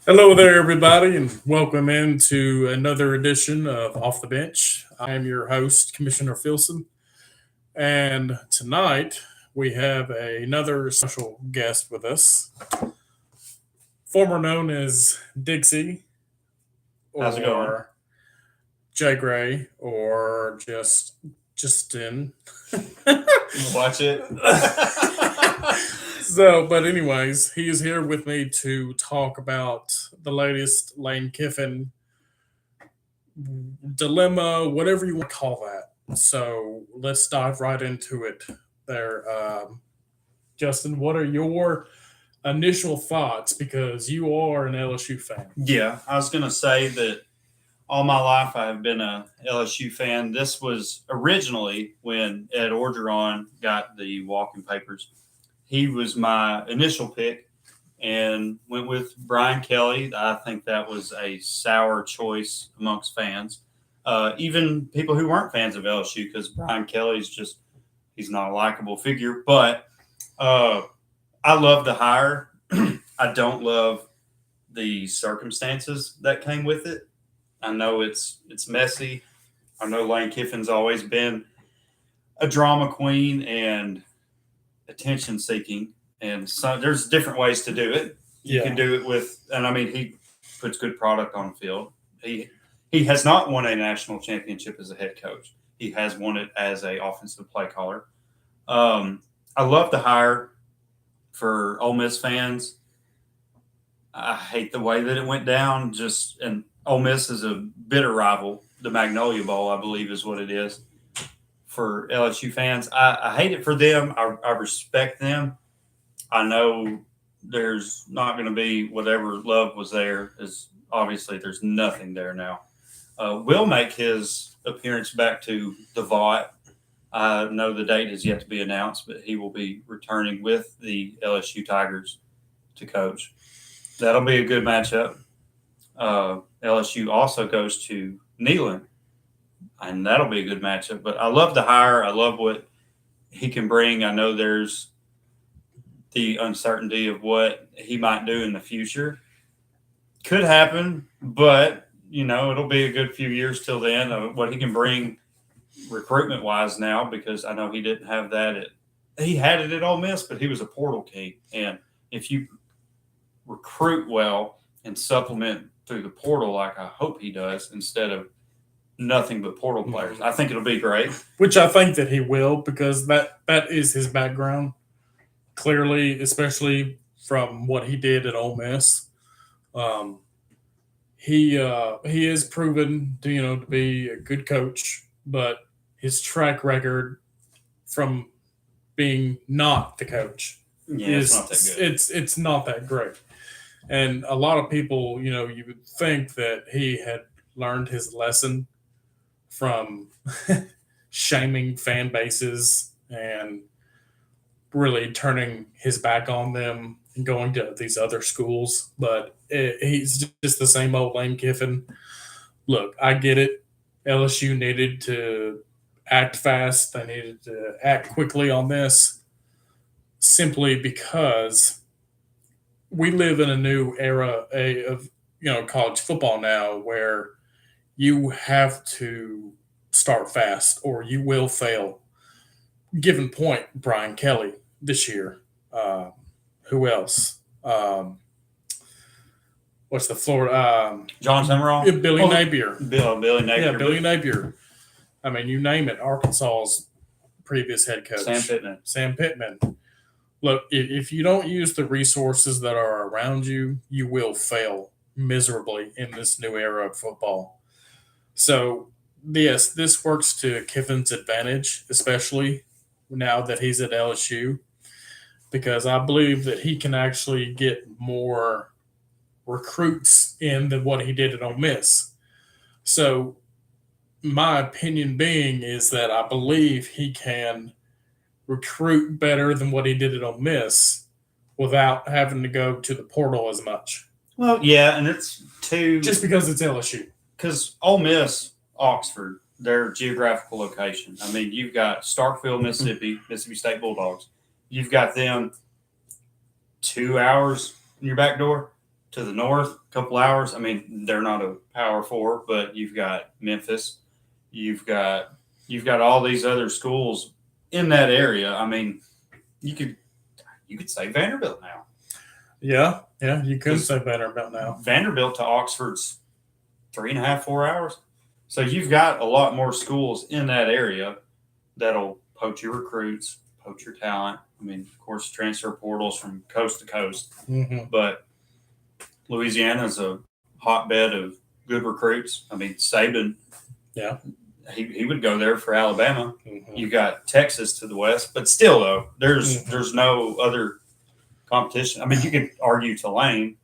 Hello there, everybody, and welcome into another edition of Off the Bench. I am your host, Commissioner Filson, and tonight we have another special guest with us, former known as Dixie How's it going? or Jay Gray or just Justin. Watch it. But anyways, he is here with me to talk about the latest Lane Kiffin dilemma, whatever you want to call that. So let's dive right into it there. Justin, what are your initial thoughts? Because you are an LSU fan. Yeah, I was going to say that all my life I have been a LSU fan. This was originally when Ed Orgeron got the walking papers. He was my initial pick and went with Brian Kelly. I think that was a sour choice amongst fans, even people who weren't fans of LSU, because Brian Kelly's just he's not a likable figure. But uh, I love the hire. I don't love the circumstances that came with it. I know it's messy. I know Lane Kiffin's always been a drama queen and attention seeking, and so there's different ways to do it. You can do it with, and I mean he puts good product on the field. He has not won a national championship as a head coach. He has won it as a offensive play caller. I love the hire for Ole Miss fans. I hate the way that it went down. Just and Ole Miss is a bitter rival. The Magnolia Bowl, I believe, is what it is for LSU fans. I hate it for them. I respect them. I know there's not going to be whatever love was there. Is obviously there's nothing there now. Will make his appearance back to the Vaught. I know the date has yet to be announced, but he will be returning with the LSU Tigers to coach. That'll be a good matchup. LSU also goes to Neyland, and that'll be a good matchup. But I love the hire. I love what he can bring. I know there's the uncertainty of what he might do in the future. Could happen, but it'll be a good few years till then. What he can bring recruitment wise now, because I know he didn't have that he had it at Ole Miss, but he was a portal king, and if you recruit well and supplement through the portal like I hope he does instead of nothing but portal players. I think it'll be great. Which I think that he will, because that is his background. Clearly, especially from what he did at Ole Miss, um, he is proven to be a good coach, but his track record from being not the coach Yeah, it's is not that good. it's not that great. And a lot of people, you would think that he had learned his lesson from shaming fan bases and really turning his back on them and going to these other schools. But he's just the same old Lane Kiffin. Look, I get it. LSU needed to act fast. They needed to act quickly on this, simply because we live in a new era of college football now, where you have to start fast or you will fail. Given point, Brian Kelly this year. Who else? What's the Florida? John Summerall, Billy Napier. Billy Napier, Yeah, Billy Napier. I mean, you name it. Arkansas's previous head coach, Sam Pittman. Look, if you don't use the resources that are around you, you will fail miserably in this new era of football. So, yes, this works to Kiffin's advantage, especially now that he's at LSU, because I believe that he can actually get more recruits in than what he did at Ole Miss. So, my opinion being is that I believe he can recruit better than what he did at Ole Miss without having to go to the portal as much. Well, yeah, and it's just because it's LSU. Because Ole Miss, Oxford, their geographical location. I mean, you've got Starkville, Mississippi State Bulldogs. You've got them 2 hours in your back door. to the north, a couple hours. I mean, they're not a Power Four, but you've got Memphis, you've got all these other schools in that area. I mean, you could say Vanderbilt now. Yeah, you could say Vanderbilt now. Vanderbilt to Oxford's 3.5, 4 hours. So you've got a lot more schools in that area that'll poach your recruits, poach your talent. I mean, of course, transfer portals from coast to coast. Mm-hmm. But Louisiana's a hotbed of good recruits. I mean, Saban, yeah, he would go there for Alabama. Mm-hmm. You got Texas to the west, but still, though, there's no other competition. I mean, you could argue Tulane.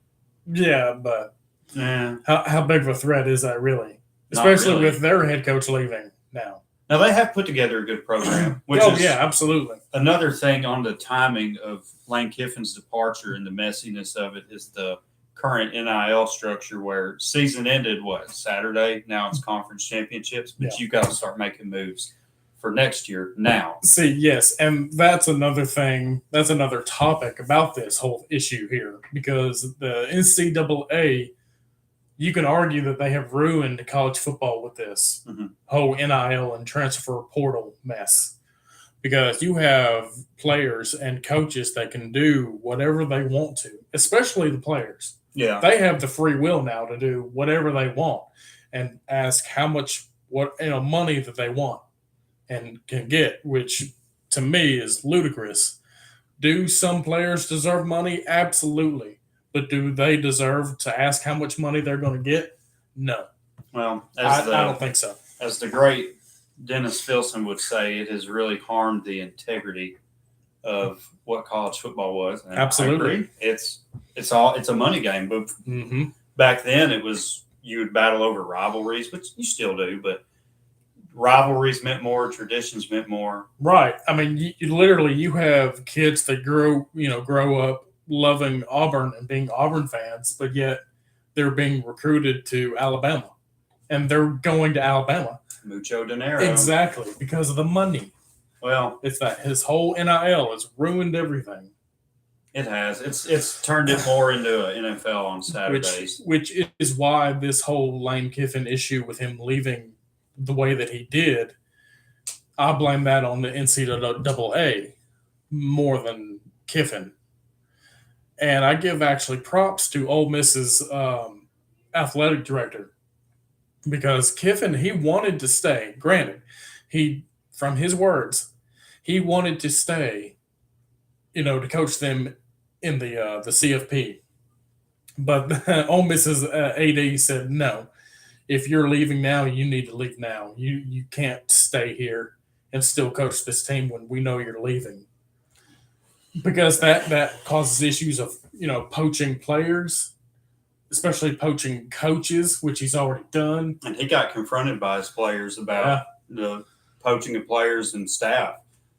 Yeah, but Yeah. How big of a threat is that really? Not Especially really. with their head coach leaving now. Now, they have put together a good program, which is yeah, absolutely. another thing on the timing of Lane Kiffin's departure and the messiness of it is the current NIL structure where season ended, Saturday? Now it's conference championships, but you've got to start making moves for next year now. See, yes, and that's another thing. That's another topic about this whole issue here because the NCAA, you can argue that they have ruined college football with this whole NIL and transfer portal mess because you have players and coaches that can do whatever they want to, especially the players. Yeah. They have the free will now to do whatever they want and ask how much money that they want and can get, which to me is ludicrous. Do some players deserve money? Absolutely. But do they deserve to ask how much money they're going to get? No. Well, I don't think so. As the great Dennis Filson would say, it has really harmed the integrity of what college football was. And absolutely. I agree. It's a money game. But back then it was you would battle over rivalries, which you still do, but rivalries meant more, traditions meant more. Right. I mean, you have kids that grow up loving Auburn and being Auburn fans, but yet they're being recruited to Alabama and they're going to Alabama. Mucho dinero. Exactly. Because of the money. Well, it's that his whole NIL has ruined everything. It has. It's turned it more into an NFL on Saturdays. Which is why this whole Lane Kiffin issue with him leaving the way that he did, I blame that on the NCAA more than Kiffin. And I give actually props to Ole Miss's athletic director because Kiffin, he wanted to stay. Granted, from his words, he wanted to stay, to coach them in the CFP. But Ole Miss's AD said, no, if you're leaving now, you need to leave now. You can't stay here and still coach this team when we know you're leaving. Because that causes issues of, poaching players, especially poaching coaches, which he's already done. And he got confronted by his players about the poaching of players and staff.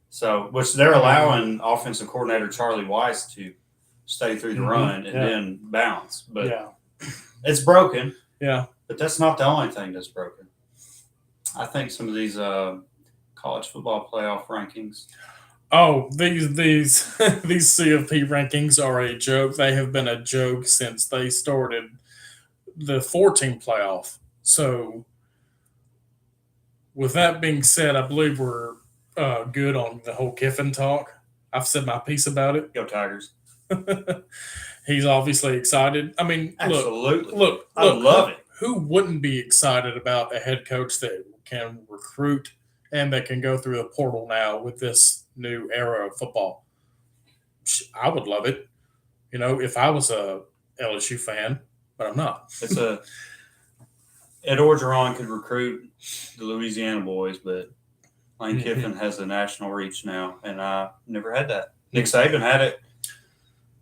So, which they're allowing offensive coordinator Charlie Weiss to stay through the run and then bounce. But it's broken. Yeah. But that's not the only thing that's broken. I think some of these college football playoff rankings. Oh, these CFP rankings are a joke. They have been a joke since they started the 4-team playoff. So, with that being said, I believe we're good on the whole Kiffin talk. I've said my piece about it. Go Tigers. He's obviously excited. I mean, absolutely. Look, I love it. Who wouldn't be excited about a head coach that can recruit and that can go through the portal now with this new era of football? I would love it. If I was a LSU fan, but I'm not. Ed Orgeron could recruit the Louisiana boys, but Lane Kiffin has a national reach now, and I never had that. Nick Saban had it.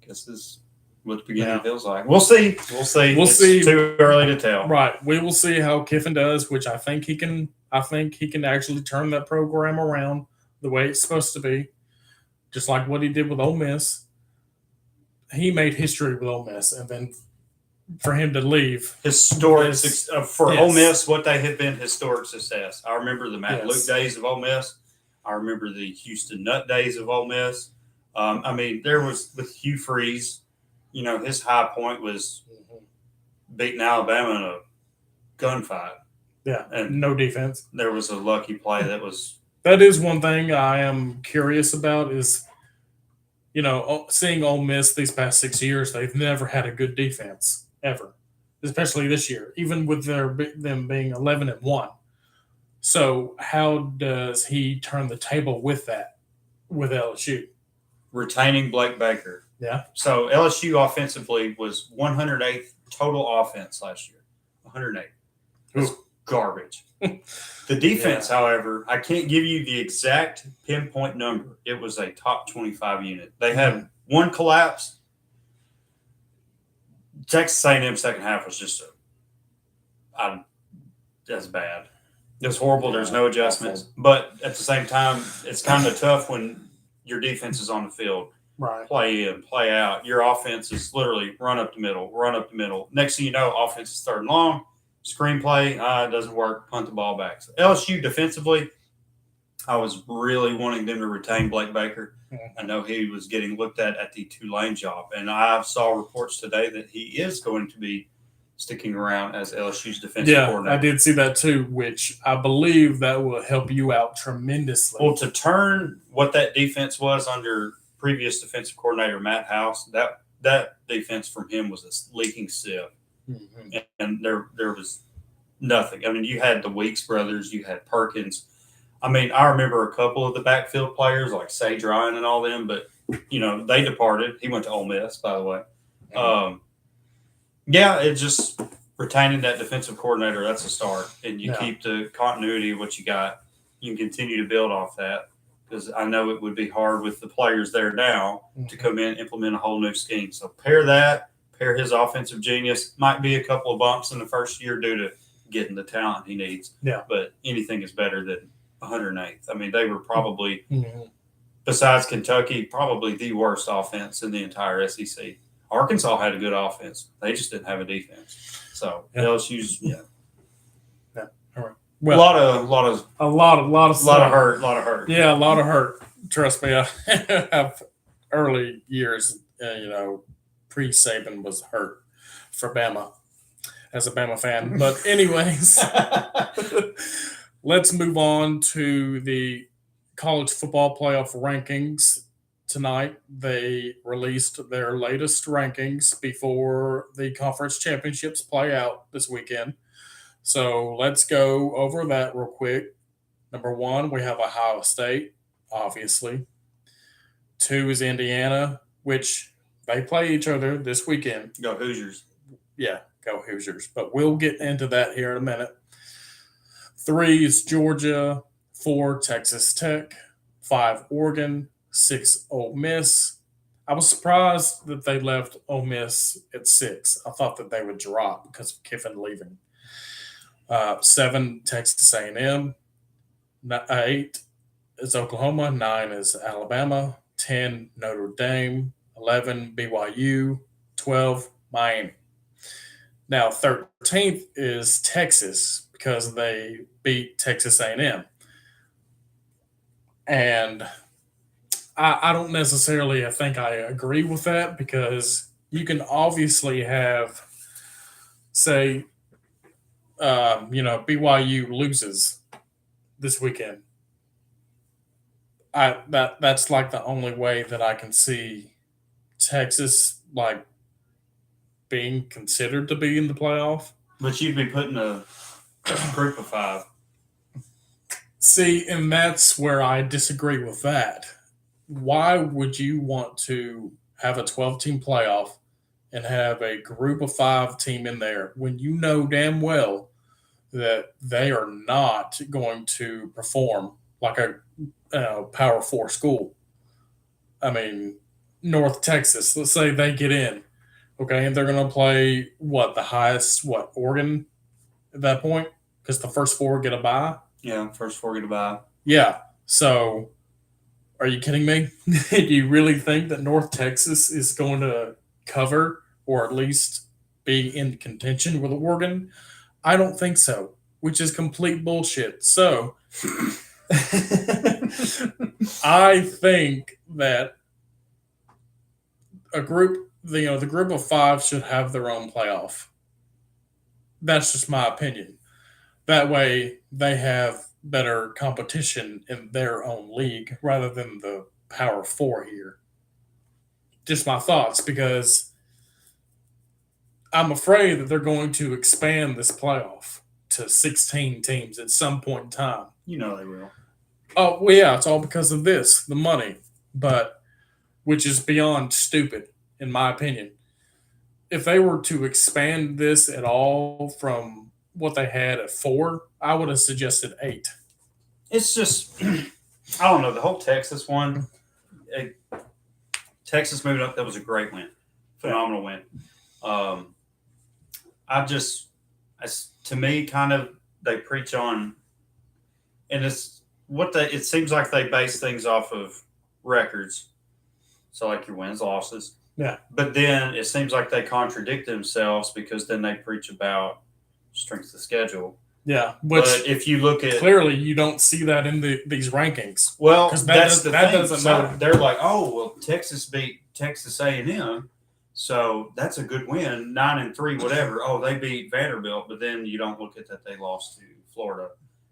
Guess this is what the beginning feels like. We'll see. It's too early to tell. Right. We will see how Kiffin does, which I think he can actually turn that program around the way it's supposed to be, just like what he did with Ole Miss. He made history with Ole Miss, and then for him to leave. Historic for Ole Miss, what they have been historic success. I remember the Matt Luke days of Ole Miss. I remember the Houston Nutt days of Ole Miss. There was with Hugh Freeze, his high point was beating Alabama in a gunfight. Yeah, And no defense. there was a lucky play that was. That is one thing I am curious about is, seeing Ole Miss these past 6 years, they've never had a good defense ever, especially this year, even with them being 11-1. So how does he turn the table with that with LSU? Retaining Blake Baker. Yeah. So LSU offensively was 108th total offense last year. 108. That's garbage. The defense, however, I can't give you the exact pinpoint number. It was a top 25 unit. They had one collapse. Texas A&M second half was just that's bad. It was horrible. There's no adjustments. Awful. But at the same time, it's kind of tough when your defense is on the field. Right. Play in, play out. Your offense is literally run up the middle, run up the middle. Next thing you know, offense is third and long. Screenplay, it doesn't work. Punt the ball back. So LSU defensively, I was really wanting them to retain Blake Baker. I know he was getting looked at the Tulane job, and I saw reports today that he is going to be sticking around as LSU's defensive coordinator. I did see that too, which I believe that will help you out tremendously. Well, to turn what that defense was under previous defensive coordinator Matt House, that defense from him was a leaking sieve. Mm-hmm. And there was nothing. I mean, you had the Weeks brothers, you had Perkins. I mean, I remember a couple of the backfield players like Sage Ryan and all them, but they departed. He went to Ole Miss, by the way. It's just retaining that defensive coordinator. That's a start, and you keep the continuity of what you got. You can continue to build off that, because I know it would be hard with the players there now to come in, implement a whole new scheme. So pair his offensive genius. Might be a couple of bumps in the first year due to getting the talent he needs. Yeah. But anything is better than 108th. I mean, they were probably, besides Kentucky, probably the worst offense in the entire SEC. Arkansas had a good offense. They just didn't have a defense. So LSU's, All right. Well, a lot of hurt. Yeah, a lot of hurt. Trust me, I have early years. Pre-Saban was hurt for Bama as a Bama fan. But anyways, let's move on to the college football playoff rankings. Tonight, they released their latest rankings before the conference championships play out this weekend. So let's go over that real quick. Number 1, we have Ohio State, obviously. 2 is Indiana, which they play each other this weekend. Go Hoosiers. Yeah, go Hoosiers. But we'll get into that here in a minute. 3 is Georgia. 4, Texas Tech. 5, Oregon. 6, Ole Miss. I was surprised that they left Ole Miss at 6. I thought that they would drop because of Kiffin leaving. 7, Texas A&M. 8 is Oklahoma. 9 is Alabama. 10, Notre Dame. 11, BYU. 12, Miami. Now, 13th is Texas because they beat Texas A&M. And I don't necessarily think I agree with that, because you can obviously have, say, BYU loses this weekend. That's like the only way that I can see Texas being considered to be in the playoff. But you'd be putting a group of 5. See, and that's where I disagree with that. Why would you want to have a 12-team playoff and have a group of 5 team in there when you know damn well that they are not going to perform like a Power 4 school? I mean, North Texas, let's say they get in, okay, and they're going to play, the highest, Oregon at that point? Because the first 4 get a bye? Yeah, first 4 get a bye. Yeah, so are you kidding me? Do you really think that North Texas is going to cover or at least be in contention with Oregon? I don't think so, which is complete bullshit. So I think that the group of 5 should have their own playoff. That's just my opinion. That way, they have better competition in their own league rather than the Power Four here. Just my thoughts, because I'm afraid that they're going to expand this playoff to 16 teams at some point in time. You know they will. Oh, well, yeah, it's all because of this, the money, but which is beyond stupid, in my opinion. If they were to expand this at all from what they had at four, I would have suggested eight. It's just, I don't know, the whole Texas one. eh, Texas moving up, that was a great win, phenomenal win. Um, I just, to me, kind of they preach on, and it's what they. It seems like they base things off of records, so like your wins, losses. Yeah. But then it seems like they contradict themselves because then they preach about strength of schedule. Yeah, which But if you look at clearly you don't see that in these rankings. well, 'Cause that's the that thing. doesn't So matter. they're like, oh well, Texas beat Texas A&M, so that's a good win, 9-3, whatever. Oh, they beat Vanderbilt, but then you don't look at that they lost to Florida.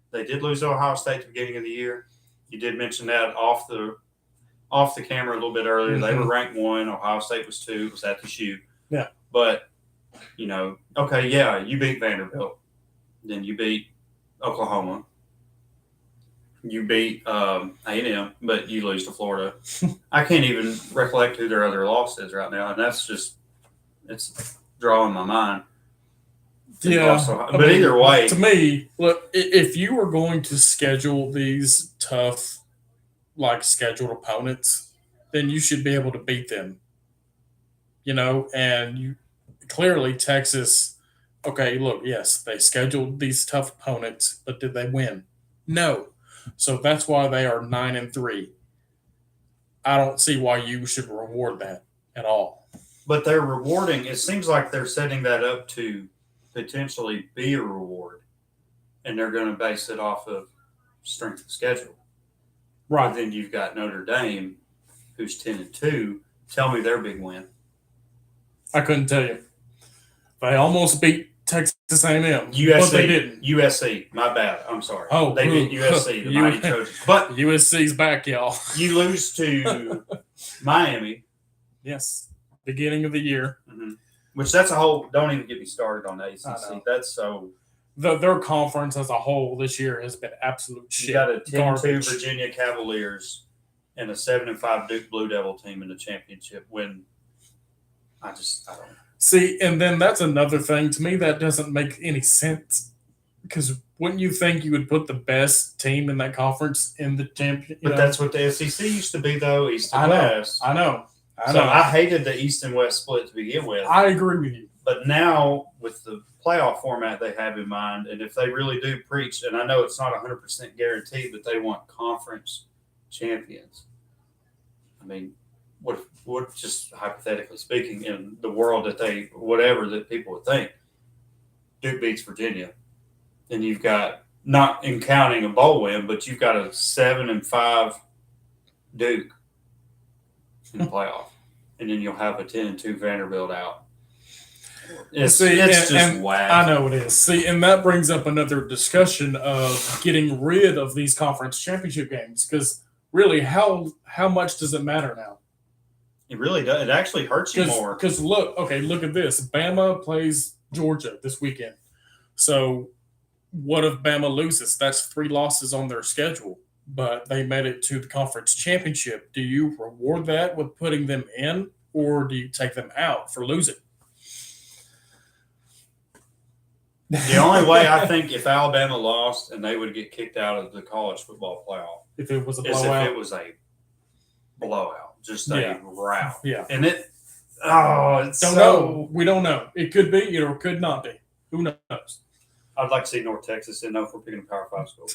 They did lose to Ohio State at the beginning of the year. You did mention that off the camera a little bit earlier. They were ranked 1. Ohio State was 2. It was at the shoe. Yeah. But okay, yeah, you beat Vanderbilt, then you beat Oklahoma. You beat A&M, but you lose to Florida. I can't even recollect who their other loss is right now, and that's just it's drawing my mind. Yeah, But either way, to me, look, if you were going to schedule these tough, like scheduled opponents, then you should be able to beat them. And you clearly Texas. Okay, look, yes, they scheduled these tough opponents, but did they win? No. So that's why they are 9-3. I don't see why you should reward that at all. but they're rewarding. It seems like they're setting that up to potentially be a reward, and they're going to base it off of strength of schedule. But then you've got Notre Dame, who's 10-2. Tell me their big win. I couldn't tell you. They almost beat Texas A&M, USC, but they didn't. USC, my bad. I'm sorry. Oh, they beat USC, the mighty Trojans. But USC's back, y'all. you lose to Miami. Yes, beginning of the year. Mm-hmm. Which that's a whole. Don't even get me started on the ACC. That's so. Their conference as a whole this year has been absolute shit. You got a 10-2 garbage. Virginia Cavaliers and a 7-5 Duke Blue Devil team in the championship. When I don't. See, and then that's another thing. To me, that doesn't make any sense. Because wouldn't you think you would put the best team in that conference in the champion? But that's what the SEC used to be, though, East and West. I know. I hated the East and West split to begin with. I agree with you. But now, with the playoff format they have in mind, and if they really do preach, and I know it's not 100% guaranteed, but they want conference champions. I mean, what just hypothetically speaking, in the world whatever that people would think, Duke beats Virginia. Then you've got, not in counting a bowl win, but you've got a 7-5 Duke in the playoff. And then you'll have a 10-2 Vanderbilt out. It's just whack. I know it is. See, and that brings up another discussion of getting rid of these conference championship games. Because really, how much does it matter now? It really does. It actually hurts you more. Because look at this. Bama plays Georgia this weekend. So what if Bama loses? That's 3 losses on their schedule. But they made it to the conference championship. Do you reward that with putting them in, or do you take them out for losing? The only way I think if Alabama lost and they would get kicked out of the college football playoff, if it was a is blowout, if it was a blowout, just a rout. Yeah, and it's don't know. We don't know. It could be, or it could not be. Who knows? I'd like to see North Texas in though if we're picking a Power 5 school.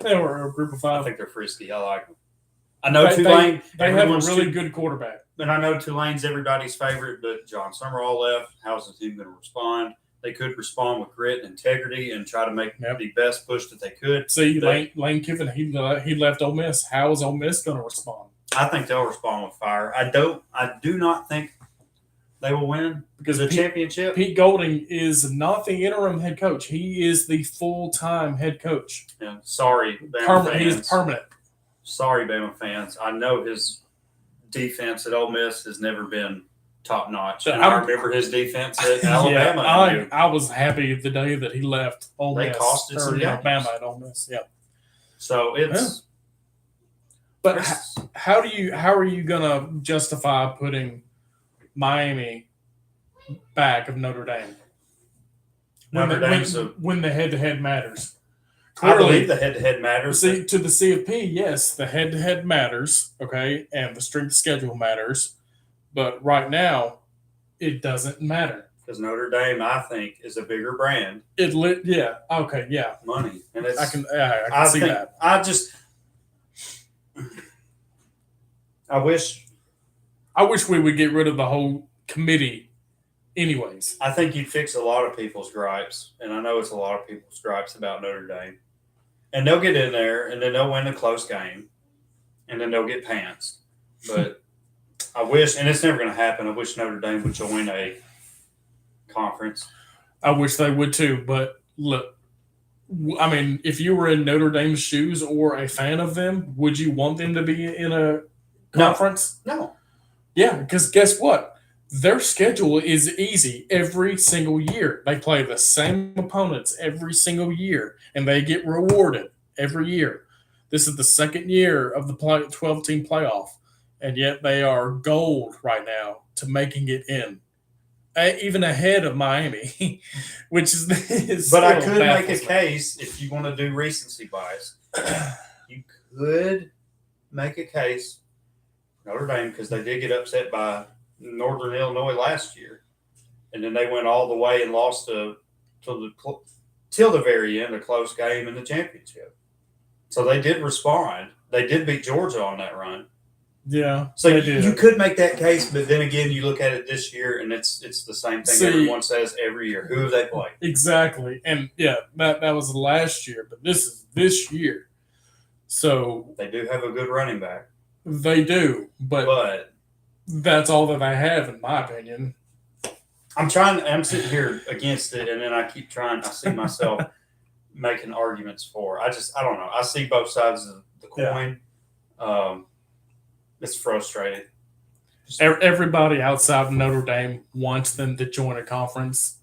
Or a group of 5. I think they're frisky. I like them. I know Tulane. They have a really good quarterback. And I know Tulane's everybody's favorite, but John Summerall left. How's the team going to respond? They could respond with grit and integrity and try to make the best push that they could. See, Lane Kiffin, he left Ole Miss. How is Ole Miss going to respond? I think they'll respond with fire. I do not think they will win because the championship. Pete Golding is not the interim head coach; he is the full-time head coach. Yeah, sorry, Bama fans. He's permanent. Sorry, Bama fans. I know his defense at Ole Miss has never been top notch. And I remember his defense at Alabama. Yeah, I was happy the day that he left Ole Miss. They costed some games. Alabama at Ole Miss. Yeah. So it's. Yeah. But how are you gonna justify putting Miami back of Notre Dame when the head-to-head matters? Clearly, I believe the head-to-head matters. See, to the CFP, yes, the head-to-head matters, okay, and the strength of schedule matters. But right now, it doesn't matter. Because Notre Dame, I think, is a bigger brand. Money, and it's. I can see that. I wish we would get rid of the whole committee. Anyways, I think you'd fix a lot of people's gripes, and I know it's a lot of people's gripes about Notre Dame. And they'll get in there, and then they'll win a close game, and then they'll get pantsed. But I wish, and it's never going to happen, I wish Notre Dame would join a conference. I wish they would too, but look, I mean, if you were in Notre Dame's shoes or a fan of them, would you want them to be in a conference? No. Yeah, because guess what? Their schedule is easy every single year. They play the same opponents every single year, and they get rewarded every year. This is the second year of the 12-team playoff, and yet they are gold right now to making it in, even ahead of Miami, which is. But I could make a case if you want to do recency bias. You could make a case Notre Dame because they did get upset by Northern Illinois last year, and then they went all the way and lost till the very end, a close game in the championship. So they did respond. They did beat Georgia on that run. Yeah. So you could make that case, but then again, you look at it this year, and it's the same thing everyone says every year. Who have they played? Exactly, and yeah, that was last year, but this is this year. So they do have a good running back. They do, but that's all that I have, in my opinion. I'm sitting here against it, and then I keep trying. I see myself making arguments for. I don't know. I see both sides of the coin. Yeah. It's frustrating. Everybody outside of Notre Dame wants them to join a conference,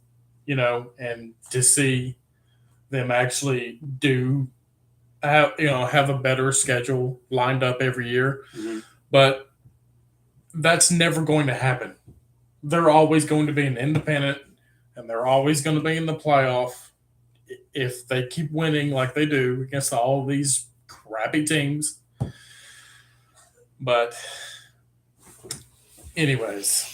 and to see them actually have a better schedule lined up every year. Mm-hmm. But that's never going to happen. They're always going to be an independent, and they're always going to be in the playoff if they keep winning like they do against all these crappy teams. But anyways,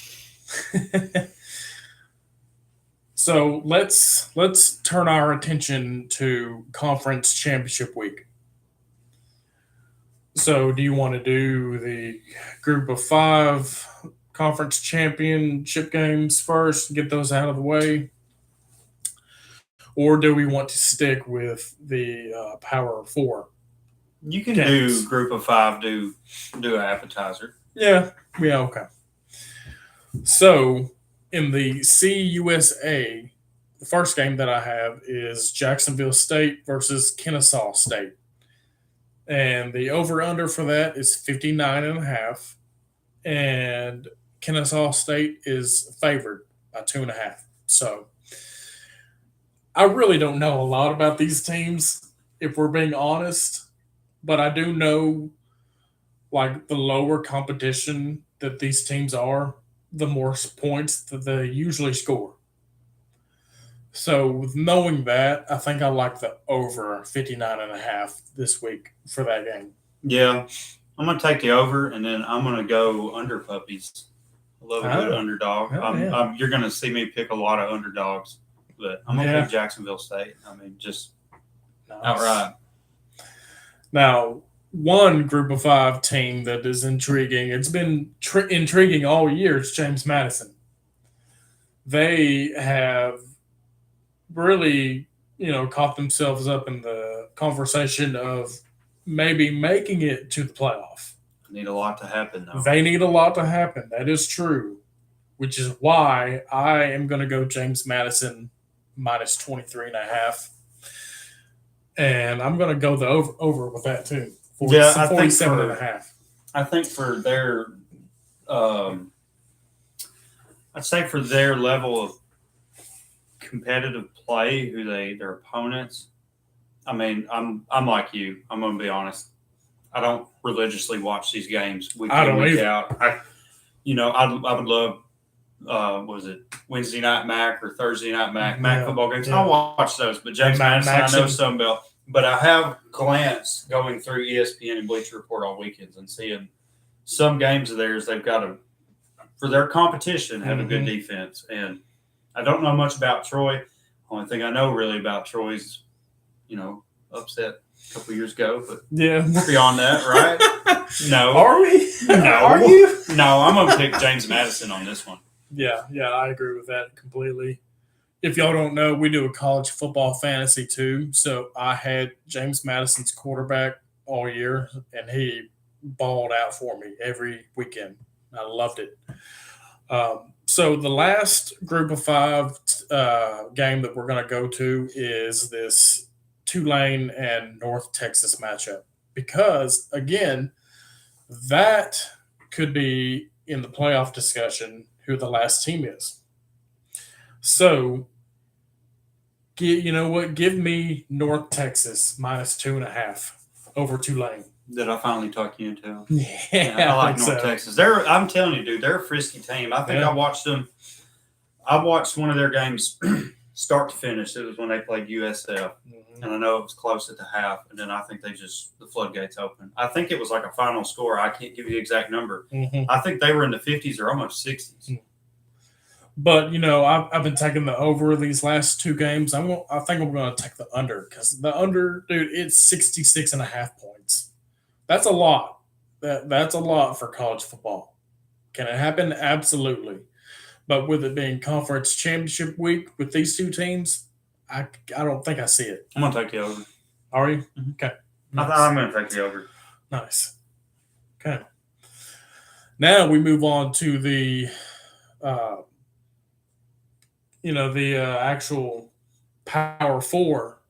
so let's turn our attention to conference championship week. So do you want to do the group of 5 conference championship games first, get those out of the way? Or do we want to stick with the Power 4? You can do group of 5, do an appetizer. Yeah, okay. So in the CUSA, the first game that I have is Jacksonville State versus Kennesaw State. And the over-under for that is 59.5. And Kennesaw State is favored by 2.5. So I really don't know a lot about these teams, if we're being honest. But I do know, like, the lower competition that these teams are, the more points that they usually score. So with knowing that, I think I like the over 59.5 this week for that game. Yeah. I'm going to take the over, and then I'm going to go under puppies. I love a good underdog. You're going to see me pick a lot of underdogs, but I'm going to pick Jacksonville State. I mean, just outright. Now, one group of 5 team that is intriguing, it's been intriguing all year, is James Madison. They have really, caught themselves up in the conversation of maybe making it to the playoff. Need a lot to happen, though. They need a lot to happen. That is true. which is why I am going to go James Madison minus 23.5. And I'm going to go the over with that too. Yeah, 47 and a half. I think for their, um, I'd say for their level of competitive play, their opponents. I mean, I'm like you. I'm going to be honest. I don't religiously watch these games week in, week out. I would love, was it Wednesday night Mac or Thursday night Mac football games? Yeah. I'll watch those. But James Madison, I know some Bell. But I have glanced going through ESPN and Bleacher Report all weekends and seeing some games of theirs. They've got for their competition, have a good defense. And I don't know much about Troy. Only thing I know really about Troy's, upset a couple years ago. But beyond that, right? No. Are we? No. Are you? No, I'm going to pick James Madison on this one. Yeah, I agree with that completely. If y'all don't know, we do a college football fantasy too. So I had James Madison's quarterback all year, and he balled out for me every weekend. I loved it. So the last group of 5 game that we're going to go to is this Tulane and North Texas matchup. Because, again, that could be in the playoff discussion who the last team is. So, you know what? Give me North Texas minus 2.5 over Tulane. Did I finally talk you into? Yeah, I like North Texas. I'm telling you, dude, they're a frisky team. I think I watched them. I watched one of their games start to finish. It was when they played USF, and I know it was close at the half. And then I think the floodgates opened. I think it was like a final score. I can't give you the exact number. I think they were in the 50s or almost 60s. But, I've been taking the over these last 2 games. I think I'm going to take the under because the under, dude, it's 66.5 points. That's a lot. That's a lot for college football. Can it happen? Absolutely. But with it being conference championship week with these 2 teams, I don't think I see it. I'm going to take the over. Are you? Okay. Nice. I'm going to take the over. Nice. Okay. Now we move on to the actual Power 4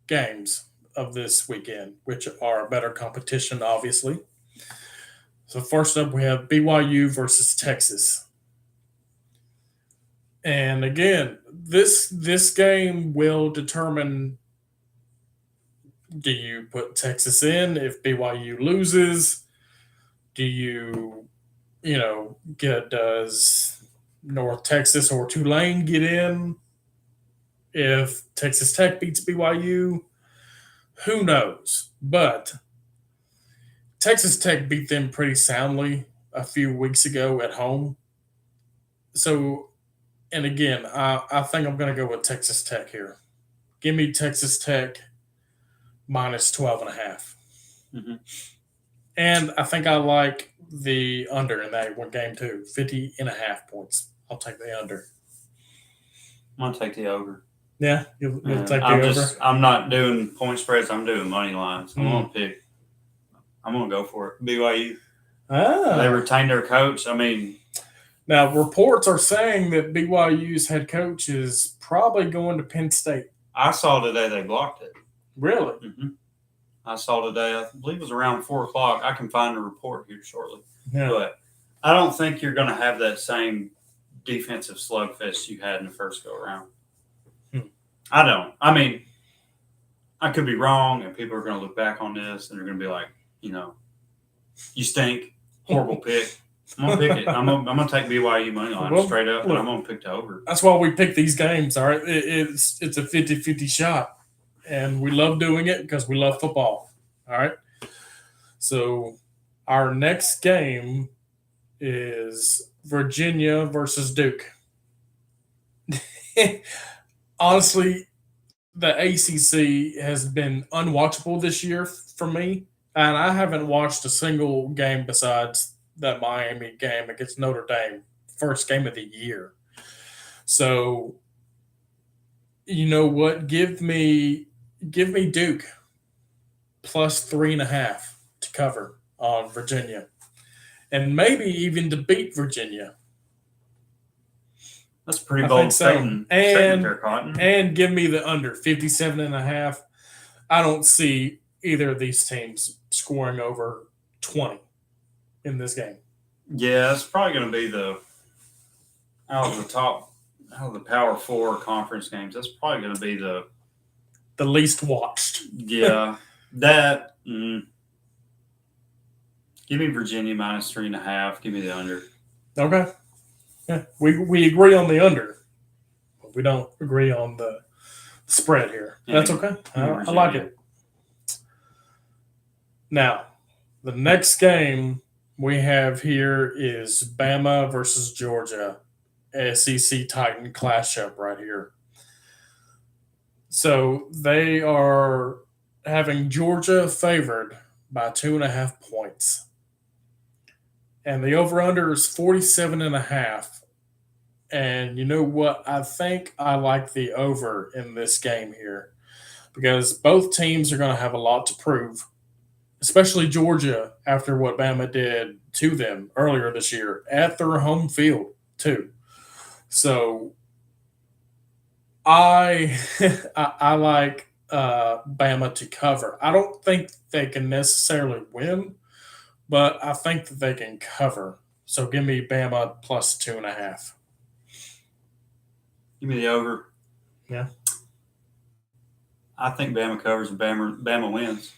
games of this weekend, which are a better competition, obviously. So first up, we have BYU versus Texas. And again, this game will determine, do you put Texas in if BYU loses? Do you, does North Texas or Tulane get in if Texas Tech beats BYU? Who knows? But Texas Tech beat them pretty soundly a few weeks ago at home. So, and again, I think I'm going to go with Texas Tech here. Give me Texas Tech minus 12.5. And I think I like the under in that one game too, 50.5 points. I'll take the under. I'm going to take the over. Yeah, you'll take the over. I'm not doing point spreads. I'm doing money lines. I'm going to go for it. BYU. They retained their coach. I mean, now reports are saying that BYU's head coach is probably going to Penn State. I saw today they blocked it. Really? I saw today. I believe it was around 4:00. I can find a report here shortly. Yeah. But I don't think you're going to have that same defensive slugfest you had in the first go around. I don't. I mean, I could be wrong, and people are going to look back on this, and they're going to be like, you stink, horrible pick. I'm going to pick it. I'm going to take BYU money line straight up, and I'm going to pick the over. That's why we pick these games, all right? It's a 50-50 shot, and we love doing it because we love football, all right? So our next game is Virginia versus Duke. Honestly, the ACC has been unwatchable this year for me, and I haven't watched a single game besides that Miami game against Notre Dame, first game of the year. So, you know what? Give me Duke plus 3.5 to cover on Virginia, and maybe even to beat Virginia. That's a pretty I bold think so. statement there, Cotton. And give me the under 57.5. I don't see either of these teams scoring over 20 in this game. Yeah, it's probably going to be out of the Power Four conference games. That's probably going to be the least watched. Yeah, that. Give me Virginia minus 3.5. Give me the under. Okay. Yeah, we agree on the under, but we don't agree on the spread here. That's okay. I like it. Now, the next game we have here is Bama versus Georgia, SEC Titan clash up right here. So they are having Georgia favored by 2.5 points. And the over-under is 47.5. And you know what? I think I like the over in this game here because both teams are going to have a lot to prove, especially Georgia after what Bama did to them earlier this year at their home field, too. So I I like Bama to cover. I don't think they can necessarily win, but I think that they can cover. So give me Bama plus 2.5. Give me the over. Yeah. I think Bama covers and Bama wins.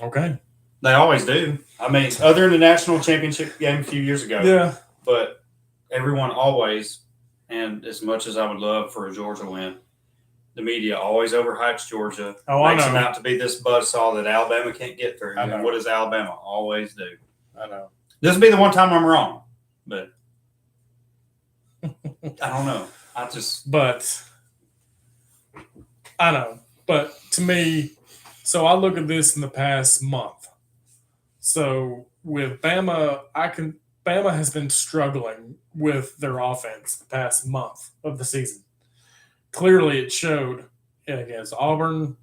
Okay. They always do. I mean, other than the national championship game a few years ago. Yeah. But everyone always, and as much as I would love for a Georgia win, the media always overhypes Georgia. Oh, makes I know. them out to be this buzzsaw that Alabama can't get through. I know. And what does Alabama always do? I know. This will be the one time I'm wrong, but I don't know. But I know. But to me, so I look at this in the past month. So with Bama, Bama has been struggling with their offense the past month of the season. Clearly, it showed against Auburn,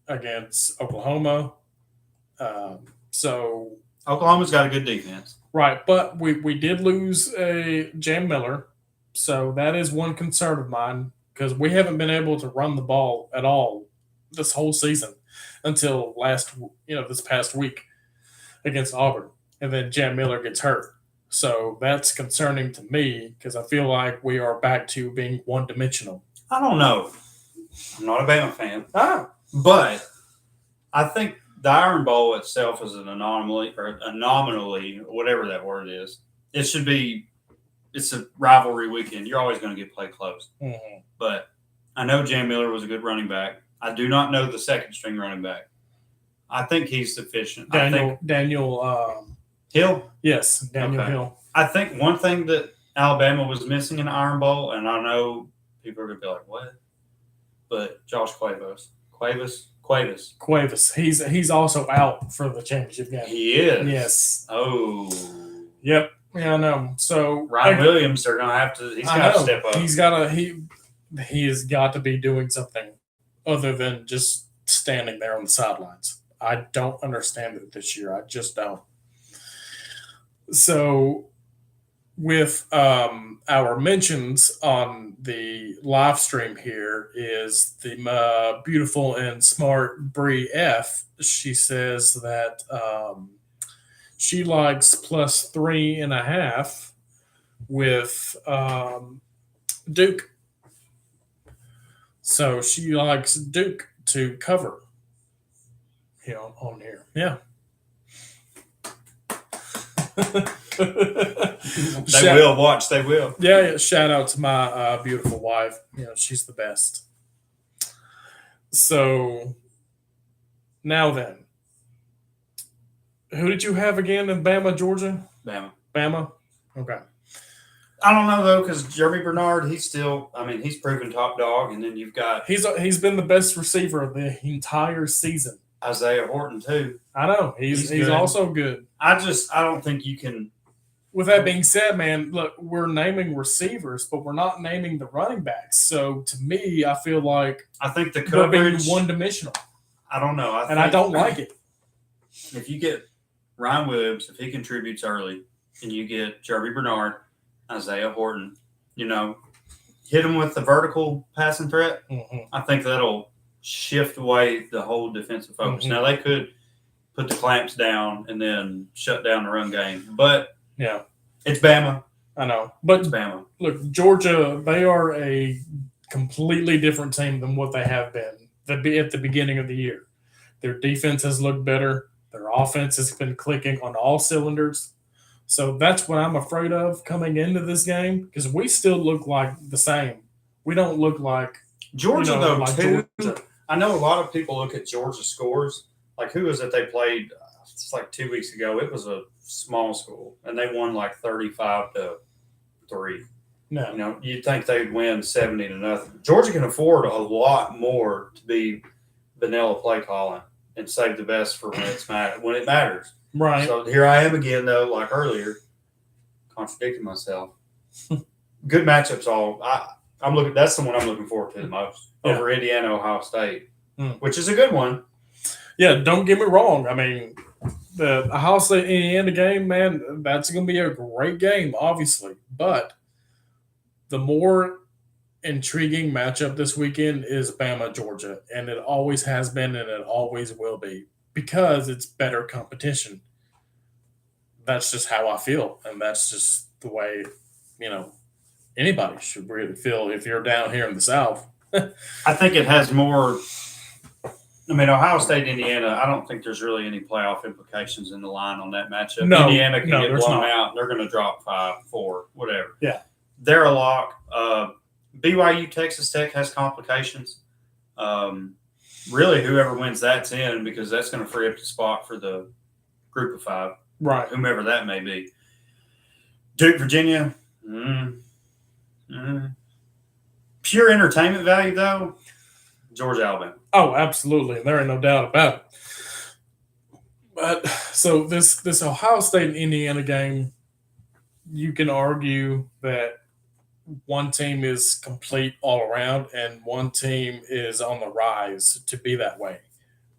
against Oklahoma. So Oklahoma's got a good defense. Right, but we did lose Jam Miller, so that is one concern of mine because we haven't been able to run the ball at all this whole season until this past week against Auburn, and then Jam Miller gets hurt. So that's concerning to me because I feel like we are back to being one-dimensional. I don't know. I'm not a Bama fan. But I think the Iron Bowl itself is an anomaly, or anomaly, whatever that word is. It's a rivalry weekend. You're always going to get played close. Mm-hmm. But I know Jam Miller was a good running back. I do not know the second string running back. I think he's sufficient. Daniel Hill? Yes, Daniel Hill. I think one thing that Alabama was missing in the Iron Bowl, and I know people are going to be like, what? But Josh Cuevas. He's also out for the championship game. He is? Yes. Oh. Yep. Yeah, I know. So Ryan Williams, they're gonna have to. He's got to step up. He has got to be doing something other than just standing there on the sidelines. I don't understand it this year. I just don't. So, with our mentions on the live stream here is the beautiful and smart Bree F. She says that she likes plus 3.5 with Duke. So she likes Duke to cover on here. Yeah. They will. Yeah, shout out to my beautiful wife. She's the best. So now then, who did you have again in Bama, Georgia? Bama? Okay. I don't know, though, because Jeremy Bernard, he's proven top dog. And then you've got... He's been the best receiver of the entire season. Isaiah Horton, too. I know. He's also good. I don't think you can... With that being said, man, look, we're naming receivers, but we're not naming the running backs. So, to me, I feel like... I think the coverage... being one-dimensional. I don't know. I don't like it. If you get Ryan Williams, if he contributes early, and you get Jeremy Bernard, Isaiah Horton, hit them with the vertical passing threat, Mm-hmm. I think that'll shift away the whole defensive focus. Mm-hmm. Now, they could put the clamps down and then shut down the run game, but yeah, it's Bama. I know. But It's Bama. Look, Georgia, they are a completely different team than what they have been at the beginning of the year. Their defense has looked better. Their offense has been clicking on all cylinders. So that's what I'm afraid of coming into this game because we still look like the same. We don't look like Georgia, though, like too. Georgia. I know a lot of people look at Georgia scores. Like, who was it they played? It's like 2 weeks ago. It was a small school, and they won like 35-3. No. You'd think they'd win 70-0. Georgia can afford a lot more to be vanilla play calling and save the best for when it matters. Right. So here I am again, though, like earlier, contradicting myself. Good matchups. I'm looking. That's the one I'm looking forward to the most over Indiana, Ohio State, which is a good one. Yeah, don't get me wrong. I mean, the Ohio State Indiana game, man, that's going to be a great game, obviously. But the more intriguing matchup this weekend is Bama Georgia, and it always has been, and it always will be because it's better competition. That's just how I feel, and that's just the way anybody should really feel if you're down here in the South. I think it has more. I mean, Ohio State, Indiana, I don't think there's really any playoff implications in the line on that matchup. No, Indiana can get blown not. out. They're going to drop 5-4, whatever. Yeah. They're a lock. BYU, Texas Tech has complications. Really, whoever wins that's in because that's going to free up the spot for the group of 5. Right. Whomever that may be. Duke, Virginia. Pure entertainment value, though, Georgia, Alabama. Oh, absolutely. There ain't no doubt about it. But so this Ohio State and Indiana game, you can argue that one team is complete all around and one team is on the rise to be that way,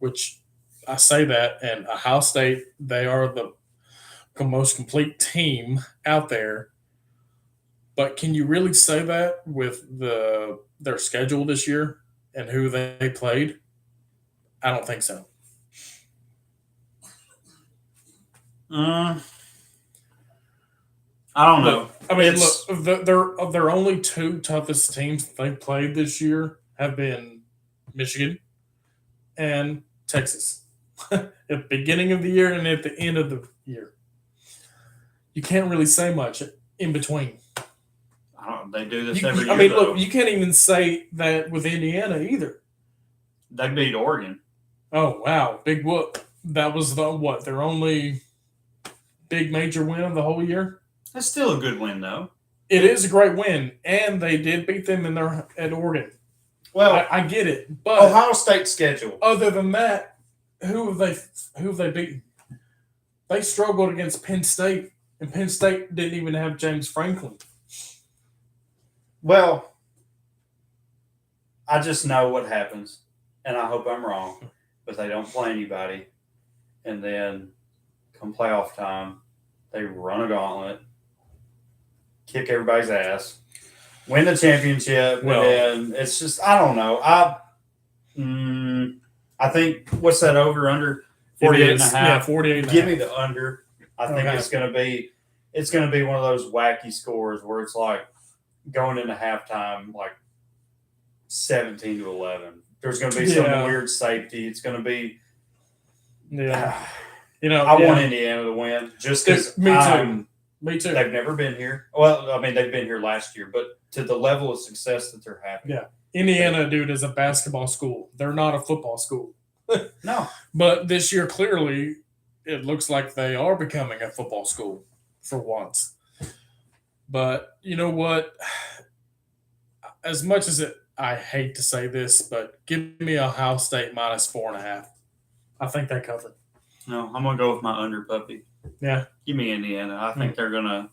which I say that, and Ohio State, they are the most complete team out there. But can you really say that with their schedule this year and who they played? I don't think so. I don't know. I mean, look, their only 2 toughest teams they played this year have been Michigan and Texas at the beginning of the year and at the end of the year. You can't really say much in between. They do this every year. I mean, look, you can't even say that with Indiana either. They beat Oregon. Oh, wow. Big whoop. That was their only big major win of the whole year? That's still a good win, though. It is a great win, and they did beat them at Oregon. Well, I get it, but Ohio State's schedule. Other than that, who have they beaten? They struggled against Penn State, and Penn State didn't even have James Franklin. Well, I just know what happens, and I hope I'm wrong, but they don't play anybody, and then come playoff time, they run a gauntlet, kick everybody's ass, win the championship, and then it's just I don't know. I think what's that over under 48.5? Yeah, 48. Give me the under. I think it's going to be one of those wacky scores where it's like going into halftime like 17-11. There's going to be some weird safety. It's going to be I want Indiana to win just because Me too. They've never been here. Well, I mean, they've been here last year, but to the level of success that they're having. Yeah. Indiana, dude, is a basketball school. They're not a football school. No. But this year, clearly, it looks like they are becoming a football school for once. But you know what? As much as I hate to say this, but give me Ohio State -4.5. I think they cover. No, I'm going to go with my under, puppy. Yeah. Give me Indiana. I think they're going to.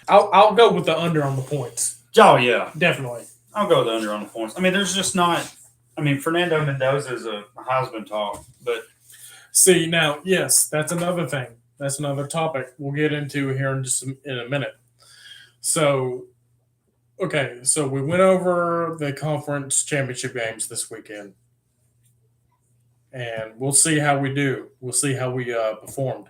I'll go with the under on the points. Oh, yeah. Definitely. I'll go with the under on the points. I mean, there's just not. I mean, Fernando Mendoza is a Heisman talk, but. See, now, yes, that's another thing. That's another topic we'll get into here in a minute. So, okay, so we went over the conference championship games this weekend, and we'll see how we do. We'll see how we performed.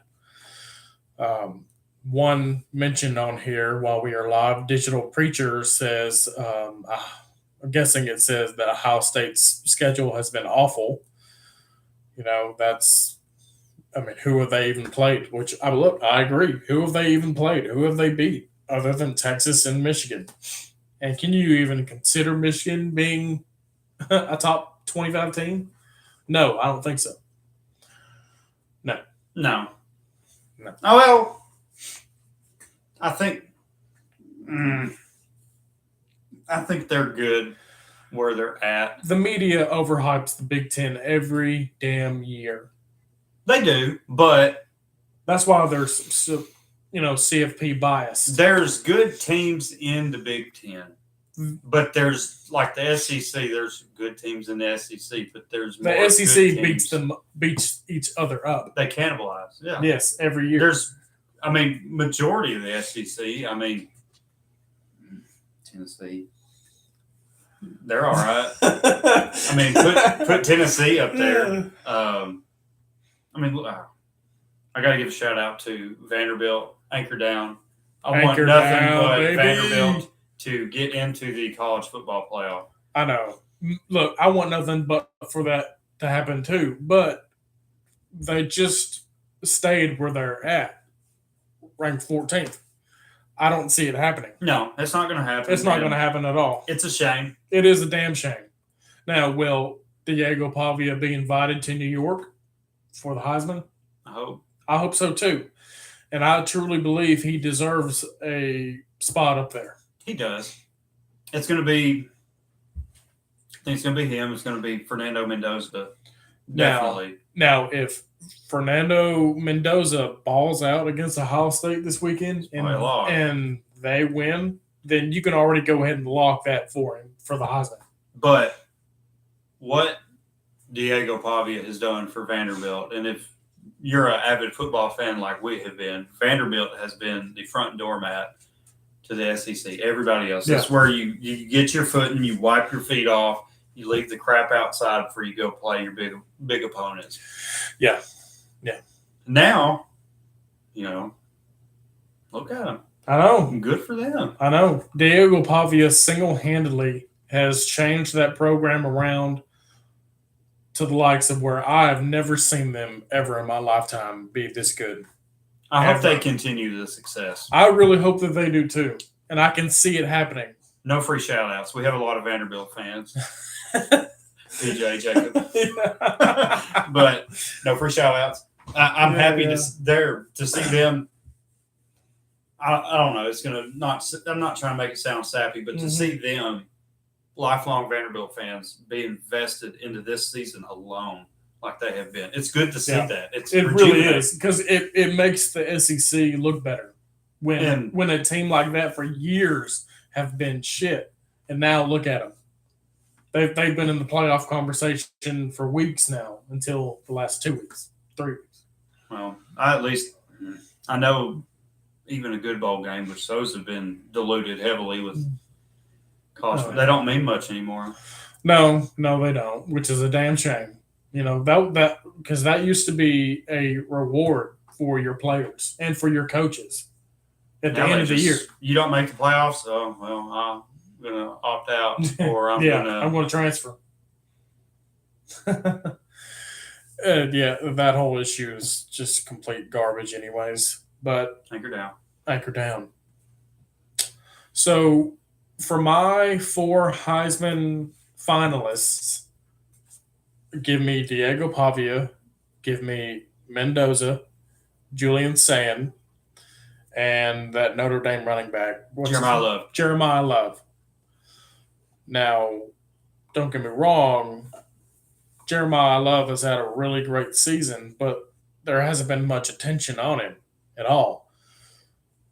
Um, One mentioned on here while we are live, Digital Preacher says, I'm guessing it says that Ohio State's schedule has been awful. That's, I mean, who have they even played? Which I agree. Who have they even played? Who have they beat other than Texas and Michigan? And can you even consider Michigan being a top 25 team? No, I don't think so. No, No. no. Oh, well, I think I think they're good where they're at. The media overhypes the Big Ten every damn year. They do, but That's why there's CFP bias. there's good teams in the Big Ten. But there's like the SEC. There's good teams in the SEC, but there's more The SEC good teams. beats each other up. They cannibalize. Yeah. Yes, every year. There's, I mean, majority of the SEC. I mean, Tennessee. They're all right. I mean, put Tennessee up there. I mean, I got to give a shout out to Vanderbilt. Anchor down. I want Anchor nothing down, but baby. Vanderbilt to get into the college football playoff. I know. Look, I want nothing but for that to happen too, but they just stayed where they're at, ranked 14th. I don't see it happening. No, it's not going to happen. It's not going to happen at all. It's a shame. It is a damn shame. Now, will Diego Pavia be invited to New York for the Heisman? I hope so too. And I truly believe he deserves a spot up there. He does. It's going to be. I think it's going to be him. It's going to be Fernando Mendoza. Definitely. Now, if Fernando Mendoza balls out against Ohio State this weekend and they win, then you can already go ahead and lock that for him for the Heisman. But what Diego Pavia has done for Vanderbilt, and if you're an avid football fan like we have been, Vanderbilt has been the front doormat to the SEC. Everybody else. That's where you get your foot and you wipe your feet off. You leave the crap outside before you go play your big opponents. Yeah. Now, look at them. I know. Good for them. I know. Diego Pavia single-handedly has changed that program around to the likes of where I have never seen them ever in my lifetime be this good. I hope they continue the success. I really hope that they do too. And I can see it happening. No free shout outs. We have a lot of Vanderbilt fans. PJ Jacob. But no free shout outs. I'm happy to see them. I don't know. It's gonna not. I'm not trying to make it sound sappy, but to see them, lifelong Vanderbilt fans, be invested into this season alone, like they have been. It's good to see that. It really is, because it makes the SEC look better when a team like that for years have been shit, and now look at them. They've been in the playoff conversation for weeks now until the last 2 weeks, 3 weeks. Well, I know even a good bowl game, which those have been diluted heavily with cost. They don't mean much anymore. No, they don't, which is a damn shame. That because that used to be a reward for your players and for your coaches at the end of the year. You don't make the playoffs, oh well, I'm gonna opt out, or I'm gonna transfer. That whole issue is just complete garbage, anyways. But anchor down. So, for my 4 Heisman finalists, give me Diego Pavia, give me Mendoza, Julian Sand, and that Notre Dame running back. Jeremiah Love. Now, don't get me wrong, Jeremiah Love has had a really great season, but there hasn't been much attention on him at all.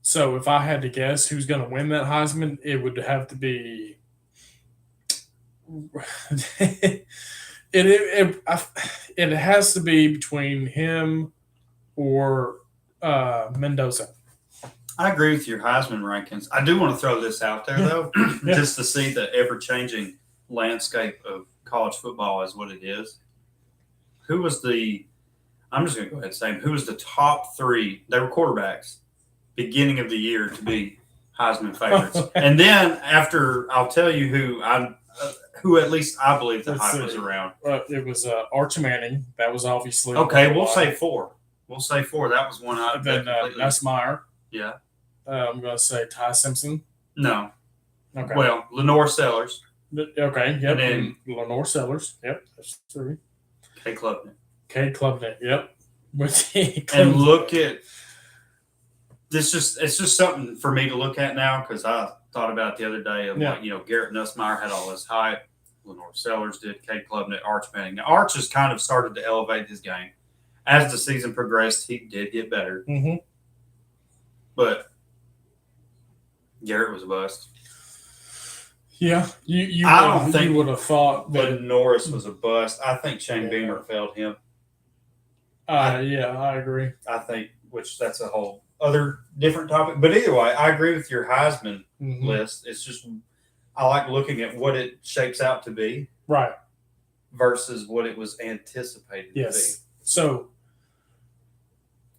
So if I had to guess who's going to win that Heisman, it would have to be it has to be between him or Mendoza. I agree with your Heisman rankings. I do want to throw this out there, though, Yeah. just to see the ever-changing landscape of college football as what it is. Who was the – I'm just going to go ahead and say who was the top three – they were quarterbacks beginning of the year to be Heisman favorites. And then after – I'll tell you who at least I believe the hype was around. It was Arch Manning. That was obviously – Okay, we'll say four. We'll say four. That was one I – Then Nussmeier. Yeah. I'm going to say Ty Simpson. No. Okay. Well, Lenore Sellers. Okay. Yep. And then Lenore Sellers. Yep. That's true. Kay Klubnik. Yep. And look at this. It's just something for me to look at now because I thought about it the other day of Garrett Nussmeier had all this hype. Lenore Sellers did. Kay Klubnik, Arch Manning. Now, Arch has kind of started to elevate his game as the season progressed. He did get better, but Garrett was a bust. Yeah, you would have thought that Norris was a bust. I think Shane Beamer failed him. I agree. I think, which that's a whole other different topic. But either way, I agree with your Heisman list. It's just I like looking at what it shapes out to be, right, versus what it was anticipated to be. So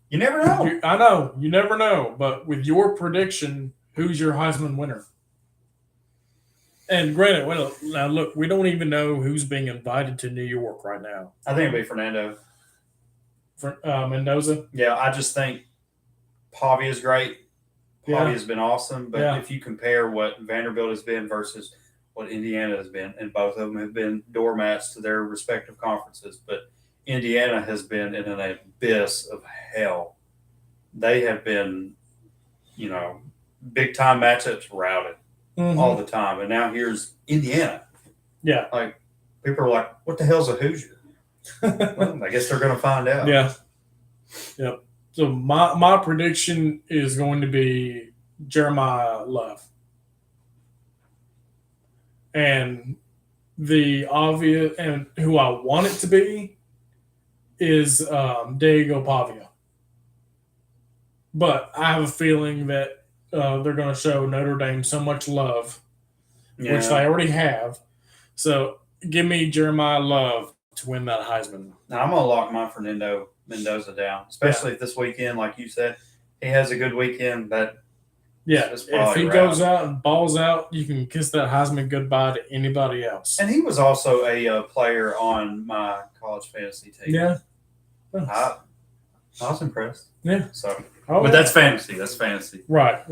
you never know. I know you never know, but with your prediction, who's your Heisman winner? And granted, now look, we don't even know who's being invited to New York right now. I think it'll be Fernando. Mendoza? Yeah, I just think Pavia is great. Pavia has been awesome. But if you compare what Vanderbilt has been versus what Indiana has been, and both of them have been doormats to their respective conferences, but Indiana has been in an abyss of hell. They have been, big-time matchups routed. All the time. And now here's Indiana. Yeah. Like, people are like, what the hell's a Hoosier? Well, I guess they're going to find out. Yeah. Yep. So my prediction is going to be Jeremiah Love. And the obvious, and who I want it to be, is Diego Pavia. But I have a feeling that they're going to show Notre Dame so much love, which they already have. So give me Jeremiah Love to win that Heisman. Now, I'm going to lock my Fernando Mendoza down, especially if this weekend, like you said, he has a good weekend. If he goes out and balls out, you can kiss that Heisman goodbye to anybody else. And he was also a player on my college fantasy team. Yeah. I was impressed. Yeah. So. But that's fantasy. That's fantasy. Right.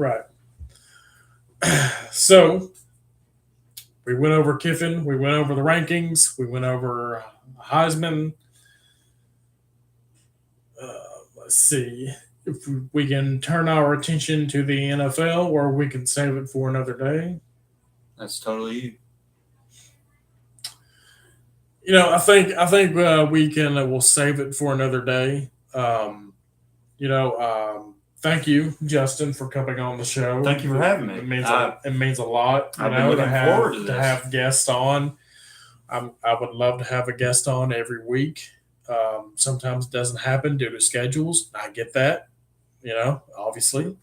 So we went over Kiffin. We went over the rankings. We went over Heisman. Let's see if we can turn our attention to the NFL, or we can save it for another day. That's totally you. I think we can. We'll save it for another day. Thank you, Justin, for coming on the show. Thank you for having me. It means a lot. I've been looking forward to this. To have guests on. I would love to have a guest on every week. Sometimes it doesn't happen due to schedules. I get that, obviously.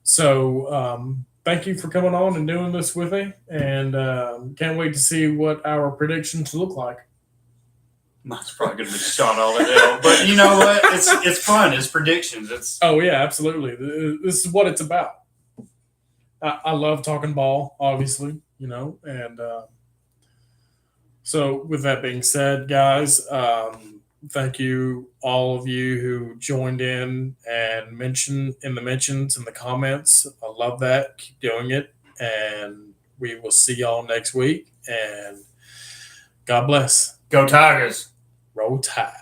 So thank you for coming on and doing this with me. And can't wait to see what our predictions look like. Mine's probably going to be shot all to hell. But you know what? It's fun. It's predictions. Oh, yeah, absolutely. This is what it's about. I love talking ball, obviously, and so with that being said, guys, thank you, all of you who joined in and mentioned in the mentions in the comments. I love that. Keep doing it. And we will see y'all next week. And God bless. Go Tigers. Roll Tide.